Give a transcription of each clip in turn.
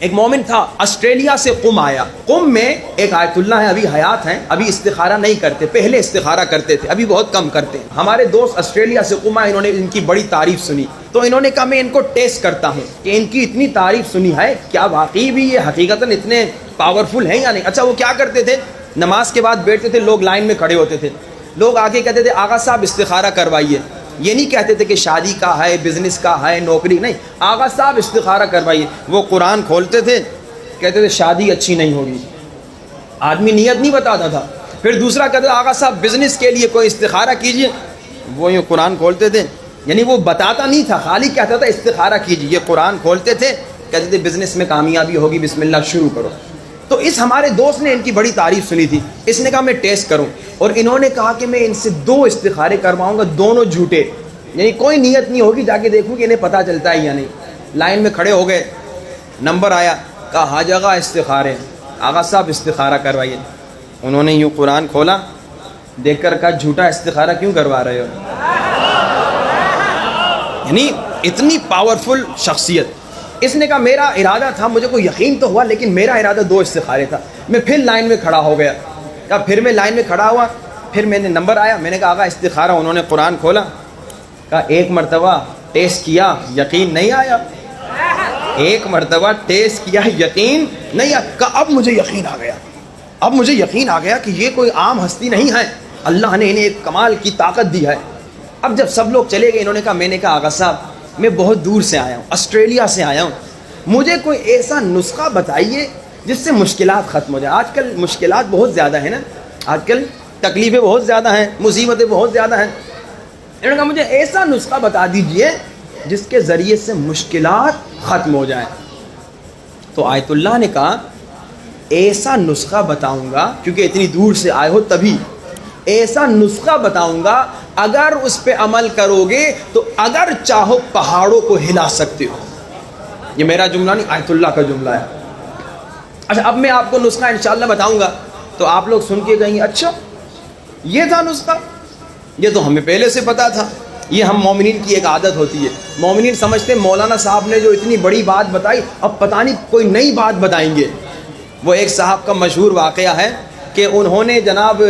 ایک مومن تھا آسٹریلیا سے قم آیا. قم میں ایک آیت اللہ ہے, ابھی حیات ہیں, ابھی استخارہ نہیں کرتے, پہلے استخارہ کرتے تھے, ابھی بہت کم کرتے ہیں. ہمارے دوست آسٹریلیا سے قم آئے, انہوں نے ان کی بڑی تعریف سنی, تو انہوں نے کہا میں ان کو ٹیسٹ کرتا ہوں کہ ان کی اتنی تعریف سنی ہے, کیا واقعی بھی یہ حقیقتاً اتنے پاورفل ہیں یا نہیں. اچھا وہ کیا کرتے تھے, نماز کے بعد بیٹھتے تھے, لوگ لائن میں کھڑے ہوتے تھے, لوگ آگے کہتے تھے آغا صاحب استخارہ کروائیے. یہ نہیں کہتے تھے کہ شادی کا ہے, بزنس کا ہے, نوکری, نہیں, آغا صاحب استخارہ کروائیے. وہ قرآن کھولتے تھے, کہتے تھے شادی اچھی نہیں ہوگی. آدمی نیت نہیں بتاتا تھا. پھر دوسرا کہتے تھے آغا صاحب بزنس کے لیے کوئی استخارہ کیجئے. وہ یوں قرآن کھولتے تھے, یعنی وہ بتاتا نہیں تھا, خالی کہتا تھا استخارہ کیجئے. یہ قرآن کھولتے تھے, کہتے تھے بزنس میں کامیابی ہوگی, بسم اللہ شروع کرو. تو اس ہمارے دوست نے ان کی بڑی تعریف سنی تھی, اس نے کہا میں ٹیسٹ کروں, اور انہوں نے کہا کہ میں ان سے 2 استخارے کرواؤں گا, دونوں جھوٹے, یعنی کوئی نیت نہیں ہوگی, جا کے دیکھوں کہ انہیں پتہ چلتا ہے یا نہیں. لائن میں کھڑے ہو گئے, نمبر آیا, کہا ہا جگہ استخارے, آغا صاحب استخارہ کروائیے. انہوں نے یوں قرآن کھولا, دیکھ کر کہا جھوٹا استخارہ کیوں کروا رہے ہو. یعنی اتنی پاورفل شخصیت. اس نے کہا میرا ارادہ تھا, مجھے کوئی یقین تو ہوا, لیکن میرا ارادہ 2 استخارے تھا. میں پھر لائن میں کھڑا ہو گیا. کہا پھر میں لائن میں کھڑا ہوا, پھر میں نے نمبر آیا, میں نے کہا آغا استخارہ. انہوں نے قرآن کھولا, کہا 1 مرتبہ ٹیسٹ کیا, یقین نہیں آیا. 1 مرتبہ ٹیسٹ کیا, یقین نہیں آیا. کہا اب مجھے یقین آ گیا, اب مجھے یقین آ گیا کہ یہ کوئی عام ہستی نہیں ہے, اللہ نے انہیں ایک کمال کی طاقت دی ہے. اب جب سب لوگ چلے گئے, انہوں نے کہا, میں نے کہا آغا صاحب میں بہت دور سے آیا ہوں, آسٹریلیا سے آیا ہوں, مجھے کوئی ایسا نسخہ بتائیے جس سے مشکلات ختم ہو جائیں. آج کل مشکلات بہت زیادہ ہیں نا, آج کل تکلیفیں بہت زیادہ ہیں, مصیبتیں بہت زیادہ ہیں. انہوں نے کہا مجھے ایسا نسخہ بتا دیجئے جس کے ذریعے سے مشکلات ختم ہو جائیں. تو آیت اللہ نے کہا ایسا نسخہ بتاؤں گا, کیونکہ اتنی دور سے آئے ہو تبھی, ایسا نسخہ بتاؤں گا اگر اس پہ عمل کرو گے تو اگر چاہو پہاڑوں کو ہلا سکتے ہو. یہ میرا جملہ نہیں, آیت اللہ کا جملہ ہے. اچھا اب میں آپ کو نسخہ انشاءاللہ بتاؤں گا, تو آپ لوگ سن کے کہیں گے اچھا یہ تھا نسخہ, یہ تو ہمیں پہلے سے پتا تھا. یہ ہم مومنین کی ایک عادت ہوتی ہے, مومنین سمجھتے ہیں مولانا صاحب نے جو اتنی بڑی بات بتائی, اب پتہ نہیں کوئی نئی بات بتائیں گے. وہ ایک صاحب کا مشہور واقعہ ہے کہ انہوں نے جناب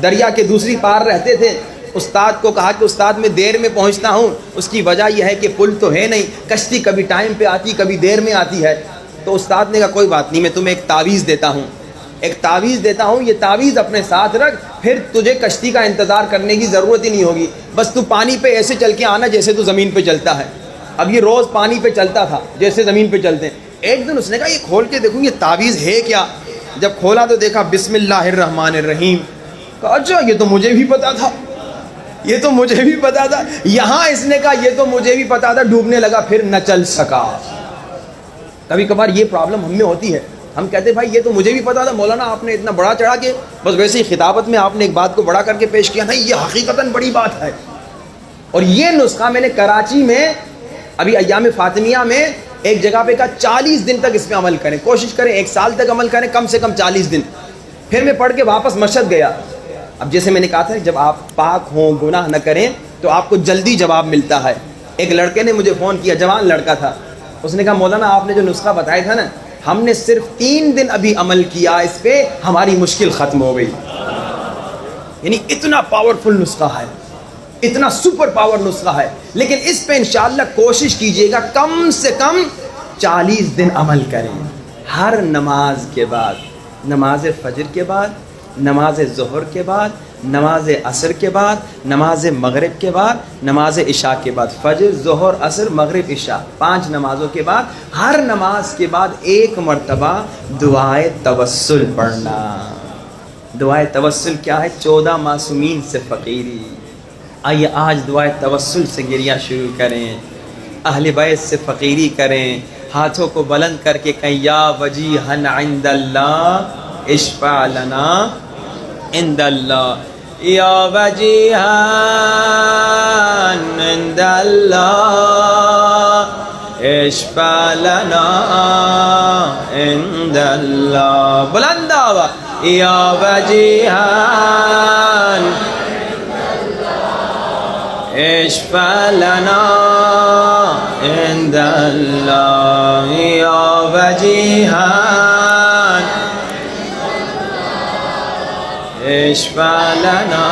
دریا کے دوسری پار رہتے تھے, استاد کو کہا کہ استاد میں دیر میں پہنچتا ہوں, اس کی وجہ یہ ہے کہ پل تو ہے نہیں, کشتی کبھی ٹائم پہ آتی کبھی دیر میں آتی ہے. تو استاد نے کہا کوئی بات نہیں, میں تمہیں ایک تعویذ دیتا ہوں, یہ تعویذ اپنے ساتھ رکھ, پھر تجھے کشتی کا انتظار کرنے کی ضرورت ہی نہیں ہوگی, بس تو پانی پہ ایسے چل کے آنا جیسے تو زمین پہ چلتا ہے. اب یہ روز پانی پہ چلتا تھا جیسے زمین پہ چلتے ہیں. ایک دن اس نے کہا یہ کھول کے دیکھوں یہ تعویذ ہے کیا. جب کھولا تو دیکھا بسم اللہ الرحمن الرحیم. کہا اچھا یہ تو مجھے بھی پتا تھا, یہ تو مجھے بھی پتا تھا. یہاں اس نے کہا یہ تو مجھے بھی پتا تھا, ڈوبنے لگا پھر نہ چل سکا. کبھی کبھار یہ پرابلم ہم میں ہوتی ہے, ہم کہتے ہیں بھائی یہ تو مجھے بھی پتا تھا, مولانا آپ نے اتنا بڑا چڑھا کے بس ویسے ہی خطابت میں آپ نے ایک بات کو بڑا کر کے پیش کیا, نہیں یہ حقیقتاً بڑی بات ہے. اور یہ نسخہ میں نے کراچی میں ابھی ایام فاطمیہ میں ایک جگہ پہ کہا 40 دن تک اس پہ عمل کریں, کوشش کریں 1 سال تک عمل کریں, کم سے کم 40 دن. پھر میں پڑھ کے واپس مشہد گیا. اب جیسے میں نے کہا تھا جب آپ پاک ہوں, گناہ نہ کریں, تو آپ کو جلدی جواب ملتا ہے. ایک لڑکے نے مجھے فون کیا, جوان لڑکا تھا, اس نے کہا مولانا آپ نے جو نسخہ بتایا تھا نا, ہم نے صرف 3 دن ابھی عمل کیا اس پہ, ہماری مشکل ختم ہو گئی. یعنی اتنا پاورفل نسخہ ہے, اتنا سپر پاور نسخہ ہے. لیکن اس پہ انشاءاللہ کوشش کیجئے گا کم سے کم 40 دن عمل کریں. ہر نماز کے بعد, نماز فجر کے بعد, نماز ظہر کے بعد, نماز عصر کے بعد, نماز مغرب کے بعد, نماز عشاء کے بعد, فجر ظہر عصر مغرب عشاء 5 نمازوں کے بعد, ہر نماز کے بعد 1 مرتبہ دعائے توسل پڑھنا. دعائے توسل کیا ہے؟ 14 معصومین سے فقیری. آئیے آج دعائے توسل سے گریہ شروع کریں, اہل بیت سے فقیری کریں, ہاتھوں کو بلند کر کے کہیں یا وجیہن عند اللہ اشفع لنا عند اللہ, یا وجیہن عند اللہ اشفع لنا عند اللہ. بلند آواز, یا وجیہن اشفع لنا عند اللہ, یا وجيها اشفع لنا